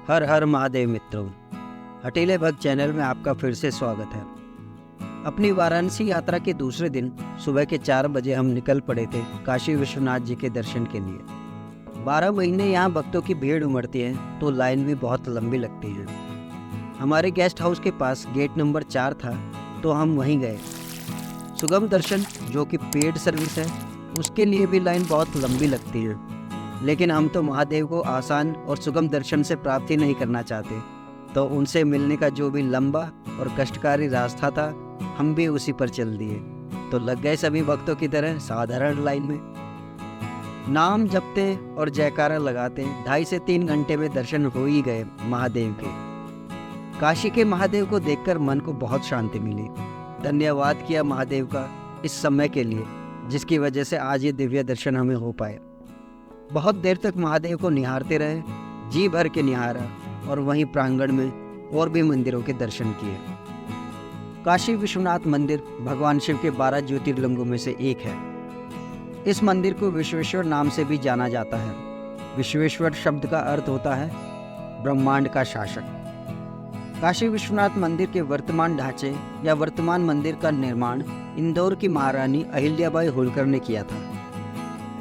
हर हर महादेव मित्रों, हठीले भक्त चैनल में आपका फिर से स्वागत है। अपनी वाराणसी यात्रा के दूसरे दिन सुबह के 4 बजे हम निकल पड़े थे काशी विश्वनाथ जी के दर्शन के लिए। 12 महीने यहाँ भक्तों की भीड़ उमड़ती है तो लाइन भी बहुत लंबी लगती है। हमारे गेस्ट हाउस के पास गेट नंबर 4 था तो हम वहीं गए। सुगम दर्शन जो कि पेड सर्विस है उसके लिए भी लाइन बहुत लंबी लगती है, लेकिन हम तो महादेव को आसान और सुगम दर्शन से प्राप्ति नहीं करना चाहते, तो उनसे मिलने का जो भी लंबा और कष्टकारी रास्ता था हम भी उसी पर चल दिए। तो लग गए सभी भक्तों की तरह साधारण लाइन में। नाम जपते और जयकारा लगाते 2.5 से 3 घंटे में दर्शन हो ही गए महादेव के। काशी के महादेव को देखकर मन को बहुत शांति मिली। धन्यवाद किया महादेव का इस समय के लिए जिसकी वजह से आज ये दिव्य दर्शन हमें हो पाए। बहुत देर तक महादेव को निहारते रहे, जी भर के निहारा और वहीं प्रांगण में और भी मंदिरों के दर्शन किए। काशी विश्वनाथ मंदिर भगवान शिव के 12 ज्योतिर्लिंगों में से एक है। इस मंदिर को विश्वेश्वर नाम से भी जाना जाता है। विश्वेश्वर शब्द का अर्थ होता है ब्रह्मांड का शासक। काशी विश्वनाथ मंदिर के वर्तमान ढांचे या वर्तमान मंदिर का निर्माण इंदौर की महारानी अहिल्याबाई होलकर ने किया था।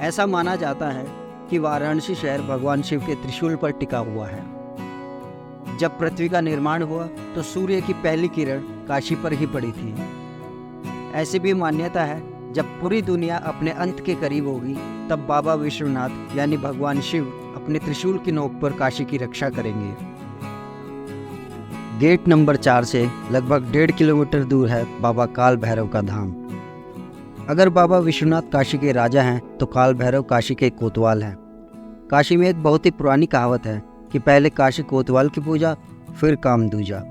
ऐसा माना जाता है कि वाराणसी शहर भगवान शिव के त्रिशूल पर टिका हुआ है। जब पृथ्वी का निर्माण हुआ तो सूर्य की पहली किरण काशी पर ही पड़ी थी। ऐसी भी मान्यता है जब पूरी दुनिया अपने अंत के करीब होगी तब बाबा विश्वनाथ यानी भगवान शिव अपने त्रिशूल की नोक पर काशी की रक्षा करेंगे। गेट नंबर 4 से लगभग 1.5 किलोमीटर दूर है बाबा काल भैरव का धाम। अगर बाबा विश्वनाथ काशी के राजा हैं तो काल भैरव काशी के कोतवाल हैं। काशी में एक बहुत ही पुरानी कहावत है कि पहले काशी कोतवाल की पूजा फिर काम दूजा।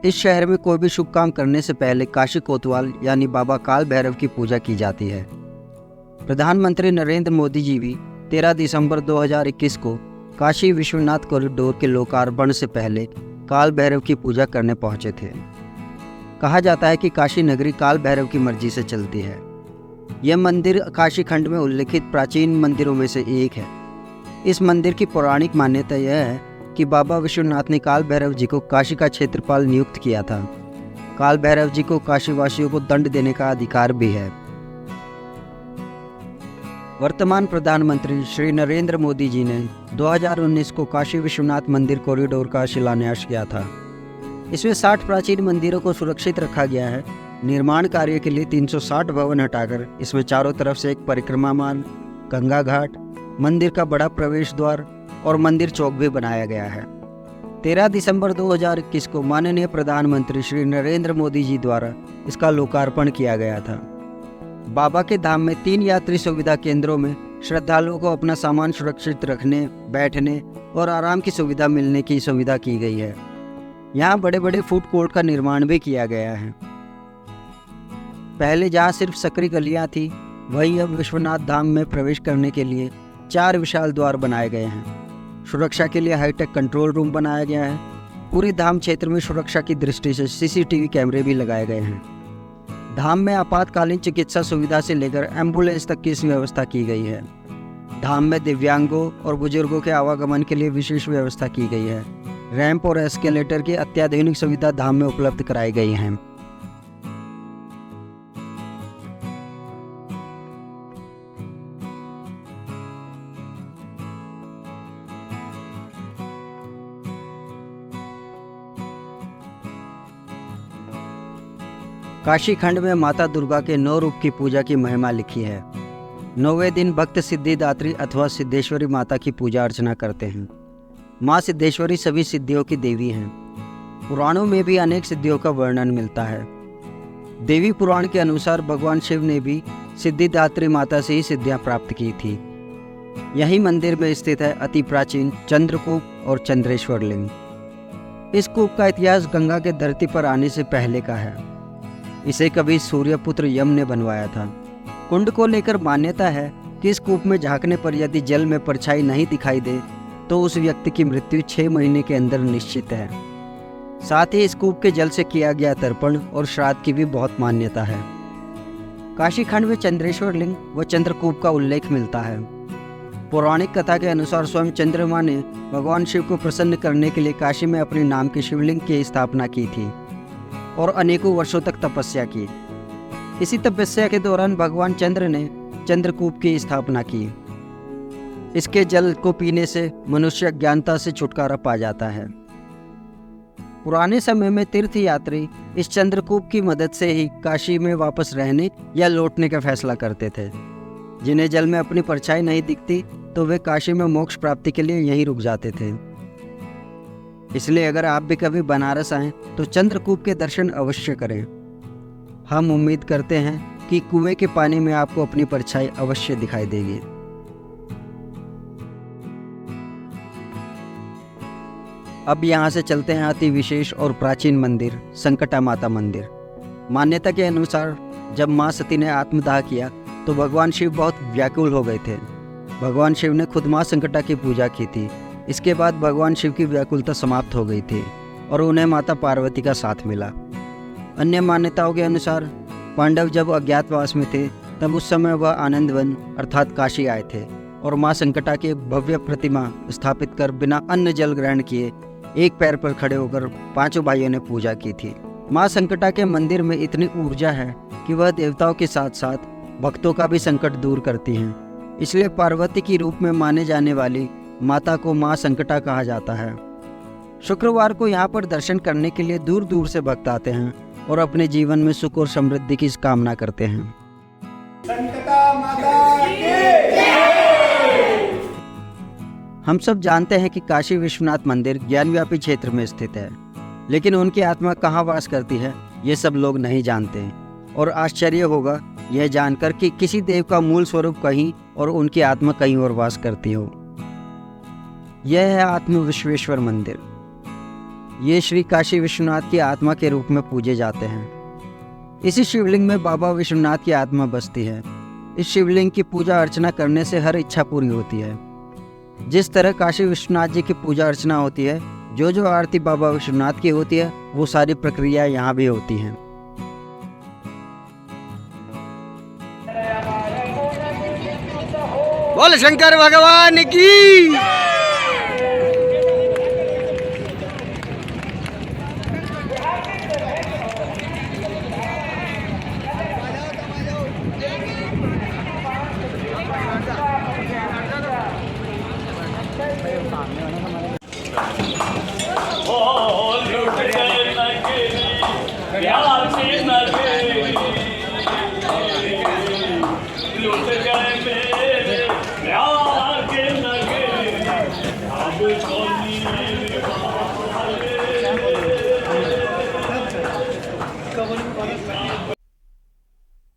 इस शहर में कोई भी शुभ काम करने से पहले काशी कोतवाल यानी बाबा काल भैरव की पूजा की जाती है। प्रधानमंत्री नरेंद्र मोदी जी भी 13 दिसंबर 2021 को काशी विश्वनाथ कॉरिडोर के लोकार्पण से पहले काल भैरव की पूजा करने पहुंचे थे। कहा जाता है कि काशी नगरी काल भैरव की मर्जी से चलती है। यह मंदिर काशी खंड में उल्लेखित प्राचीन मंदिरों में से एक है। इस मंदिर की पौराणिक मान्यता यह है कि बाबा विश्वनाथ ने काल भैरव जी को काशी का क्षेत्रपाल नियुक्त किया था। काल भैरव जी को काशीवासियों को दंड देने का अधिकार भी है। वर्तमान प्रधानमंत्री श्री नरेंद्र मोदी जी ने 2019 को काशी विश्वनाथ मंदिर कॉरिडोर का शिलान्यास किया था। इसमें 60 प्राचीन मंदिरों को सुरक्षित रखा गया है। निर्माण कार्य के लिए 360 भवन हटाकर इसमें चारों तरफ से एक परिक्रमा मार्ग, गंगा घाट, मंदिर का बड़ा प्रवेश द्वार और मंदिर चौक भी बनाया गया है। 13 दिसंबर 2021 को माननीय प्रधानमंत्री श्री नरेंद्र मोदी जी द्वारा इसका लोकार्पण किया गया था। बाबा के धाम में 3 यात्री सुविधा केंद्रों में श्रद्धालुओं को अपना सामान सुरक्षित रखने, बैठने और आराम की सुविधा मिलने की सुविधा की गई है। यहाँ बड़े बड़े फूड कोर्ट का निर्माण भी किया गया है। पहले जहाँ सिर्फ सकरी गलियाँ थी, वहीं अब विश्वनाथ धाम में प्रवेश करने के लिए 4 विशाल द्वार बनाए गए हैं। सुरक्षा के लिए हाईटेक कंट्रोल रूम बनाया गया है। पूरे धाम क्षेत्र में सुरक्षा की दृष्टि से CCTV कैमरे भी लगाए गए हैं। धाम में आपातकालीन चिकित्सा सुविधा से लेकर एम्बुलेंस तक की व्यवस्था की गई है। धाम में दिव्यांगों और बुजुर्गों के आवागमन के लिए विशेष व्यवस्था की गई है। रैंप और एस्केलेटर की अत्याधुनिक सुविधा धाम में उपलब्ध कराई गई हैं। काशी खंड में माता दुर्गा के 9 रूप की पूजा की महिमा लिखी है। 9वें दिन भक्त सिद्धिदात्री अथवा सिद्धेश्वरी माता की पूजा अर्चना करते हैं। माँ सिद्धेश्वरी सभी सिद्धियों की देवी हैं। पुराणों में भी अनेक सिद्धियों का वर्णन मिलता है। देवी पुराण के अनुसार भगवान शिव ने भी सिद्धिदात्री माता से ही सिद्धियाँ प्राप्त की थी। यही मंदिर में स्थित है अति प्राचीन चंद्रकूप और चंद्रेश्वर लिंग। इस कूप का इतिहास गंगा के धरती पर आने से पहले का है। इसे कभी सूर्यपुत्र यम ने बनवाया था। कुंड को लेकर मान्यता है कि इस कूप में झांकने पर यदि जल में परछाई नहीं दिखाई दे तो उस व्यक्ति की मृत्यु 6 महीने के अंदर निश्चित है। साथ ही इस कूप के जल से किया गया तर्पण और श्राद्ध की भी बहुत मान्यता है। काशी खंड में चंद्रेश्वर लिंग व चंद्रकूप का उल्लेख मिलता है। पौराणिक कथा के अनुसार स्वयं चंद्रमा ने भगवान शिव को प्रसन्न करने के लिए काशी में अपने नाम के शिवलिंग की स्थापना की थी और अनेकों वर्षों तक तपस्या की। इसी तपस्या के दौरान भगवान चंद्र ने चंद्रकूप की स्थापना की। इसके जल को पीने से मनुष्य अज्ञानता से छुटकारा पा जाता है। पुराने समय में तीर्थ यात्री इस चंद्रकूप की मदद से ही काशी में वापस रहने या लौटने का फैसला करते थे। जिन्हें जल में अपनी परछाई नहीं दिखती तो वे काशी में मोक्ष प्राप्ति के लिए यहीं रुक जाते थे। इसलिए अगर आप भी कभी बनारस आएं तो चंद्रकूप के दर्शन अवश्य करें। हम उम्मीद करते हैं कि कुएं के पानी में आपको अपनी परछाई अवश्य दिखाई देगी। अब यहाँ से चलते हैं अति विशेष और प्राचीन मंदिर संकटा माता मंदिर। मान्यता के अनुसार जब माँ सती ने आत्मदाह किया तो भगवान शिव बहुत व्याकुल हो गए थे। भगवान शिव ने खुद माँ संकटा की पूजा की थी। इसके बाद भगवान शिव की व्याकुलता समाप्त हो गई थी और उन्हें माता पार्वती का साथ मिला। अन्य मान्यताओं के अनुसार पांडव जब अज्ञातवास में थे तब उस समय वह आनंदवन अर्थात काशी आए थे और माँ संकटा की भव्य प्रतिमा स्थापित कर बिना अन्न जल ग्रहण किए एक पैर पर खड़े होकर पांचों भाइयों ने पूजा की थी। माँ संकटा के मंदिर में इतनी ऊर्जा है कि वह देवताओं के साथ साथ भक्तों का भी संकट दूर करती हैं। इसलिए पार्वती की रूप में माने जाने वाली माता को माँ संकटा कहा जाता है। शुक्रवार को यहाँ पर दर्शन करने के लिए दूर दूर से भक्त आते हैं और अपने जीवन में सुख और समृद्धि की कामना करते हैं। संकटा माता की जय। हम सब जानते हैं कि काशी विश्वनाथ मंदिर ज्ञानव्यापी क्षेत्र में स्थित है, लेकिन उनकी आत्मा कहाँ वास करती है ये सब लोग नहीं जानते। और आश्चर्य होगा यह जानकर कि किसी देव का मूल स्वरूप कहीं और उनकी आत्मा कहीं और वास करती हो। यह है आत्म विश्वेश्वर मंदिर। ये श्री काशी विश्वनाथ की आत्मा के रूप में पूजे जाते हैं। इसी शिवलिंग में बाबा विश्वनाथ की आत्मा बसती है। इस शिवलिंग की पूजा अर्चना करने से हर इच्छा पूरी होती है। जिस तरह काशी विश्वनाथ जी की पूजा अर्चना होती है, जो आरती बाबा विश्वनाथ की होती है, वो सारी प्रक्रिया यहाँ भी होती हैं। बोल शंकर भगवान की।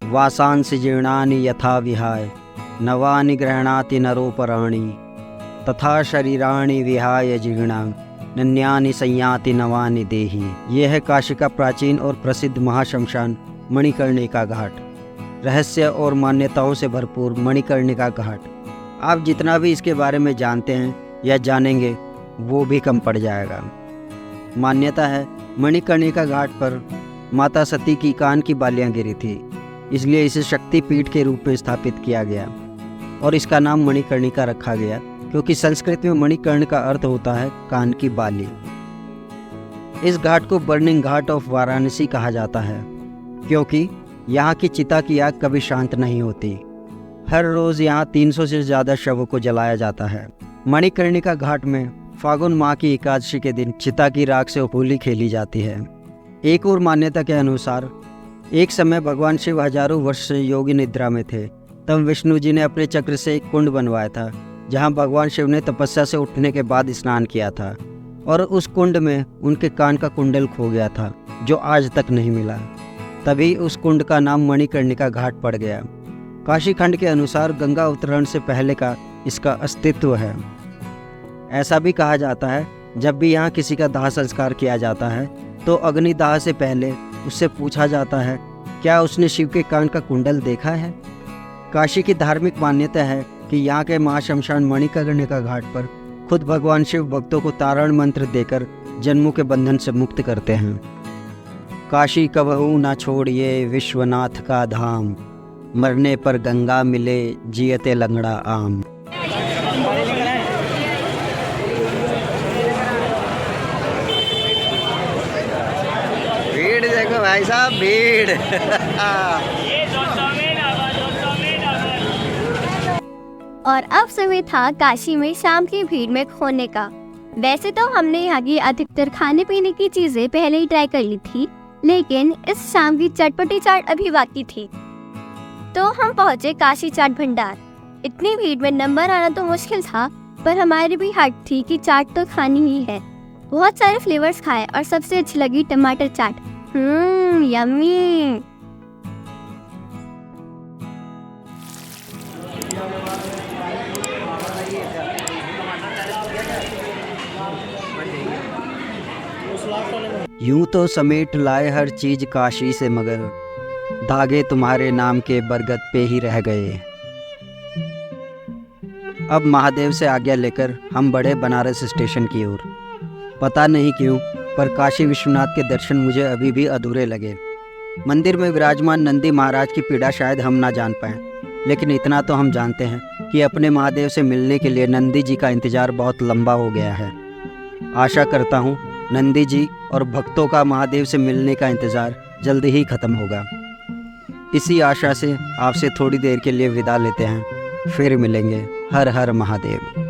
वासांसि जीर्णानि यथा विहाय नवानि गृह्णाति नरोपराणि तथा शरीराणि विहाय जीर्णा नन्यानि संयाति नवानि देहि। यह है काशी का प्राचीन और प्रसिद्ध महाशमशान मणिकर्णिका घाट। रहस्य और मान्यताओं से भरपूर मणिकर्णिका घाट। आप जितना भी इसके बारे में जानते हैं या जानेंगे वो भी कम पड़ जाएगा। मान्यता है मणिकर्णिका घाट पर माता सती की कान की बालियां गिरी थी, इसलिए इसे शक्ति पीठ के रूप में स्थापित किया गया और इसका नाम मणिकर्णिका रखा गया, क्योंकि संस्कृत में मणिकर्ण का अर्थ होता है कान की बाली। इस घाट को बर्निंग घाट ऑफ वाराणसी कहा जाता है, क्योंकि यहाँ की चिता की आग कभी शांत नहीं होती। हर रोज़ यहाँ 300 से ज़्यादा शवों को जलाया जाता है। मणिकर्णिका घाट में फागुन माह की एकादशी के दिन चिता की राख से होली खेली जाती है। एक और मान्यता के अनुसार एक समय भगवान शिव हजारों वर्ष से योगी निद्रा में थे। तब विष्णु जी ने अपने चक्र से एक कुंड बनवाया था, जहाँ भगवान शिव ने तपस्या से उठने के बाद स्नान किया था, और उस कुंड में उनके कान का कुंडल खो गया था, जो आज तक नहीं मिला। तभी उस कुंड का नाम मणिकर्णिका घाट पड़ गया। काशी खंड के अनुसार गंगा अवतरण से पहले का इसका अस्तित्व है। ऐसा भी कहा जाता है जब भी यहाँ किसी का दाह संस्कार किया जाता है तो अग्निदाह से पहले उससे पूछा जाता है क्या उसने शिव के कान का कुंडल देखा है। काशी की धार्मिक मान्यता है कि यहाँ के महाशमशान मणिकर्णिका घाट पर खुद भगवान शिव भक्तों को तारण मंत्र देकर जन्मों के बंधन से मुक्त करते हैं। काशी कबहू ना छोड़िए विश्वनाथ का धाम, मरने पर गंगा मिले जियते लंगड़ा आम। भाई साहब भीड़। और अब समय था काशी में शाम की भीड़ में खोने का। वैसे तो हमने यहाँ की अधिकतर खाने पीने की चीजें पहले ही ट्राई कर ली थी, लेकिन इस शाम की चटपटी चाट अभी बाकी थी। तो हम पहुँचे काशी चाट भंडार। इतनी भीड़ में नंबर आना तो मुश्किल था, पर हमारी भी हट थी कि चाट तो खानी ही है। बहुत सारे फ्लेवर्स खाए और सबसे अच्छी लगी टमाटर चाट। यम्मी। यूं तो समेट लाए हर चीज काशी से, मगर धागे तुम्हारे नाम के बरगद पे ही रह गए। अब महादेव से आज्ञा लेकर हम बढ़े बनारस स्टेशन की ओर। पता नहीं क्यों, पर काशी विश्वनाथ के दर्शन मुझे अभी भी अधूरे लगे। मंदिर में विराजमान नंदी महाराज की पीड़ा शायद हम ना जान पाएं, लेकिन इतना तो हम जानते हैं कि अपने महादेव से मिलने के लिए नंदी जी का इंतजार बहुत लंबा हो गया है। आशा करता हूँ नंदी जी और भक्तों का महादेव से मिलने का इंतज़ार जल्दी ही ख़त्म होगा। इसी आशा से आपसे थोड़ी देर के लिए विदा लेते हैं, फिर मिलेंगे। हर हर महादेव।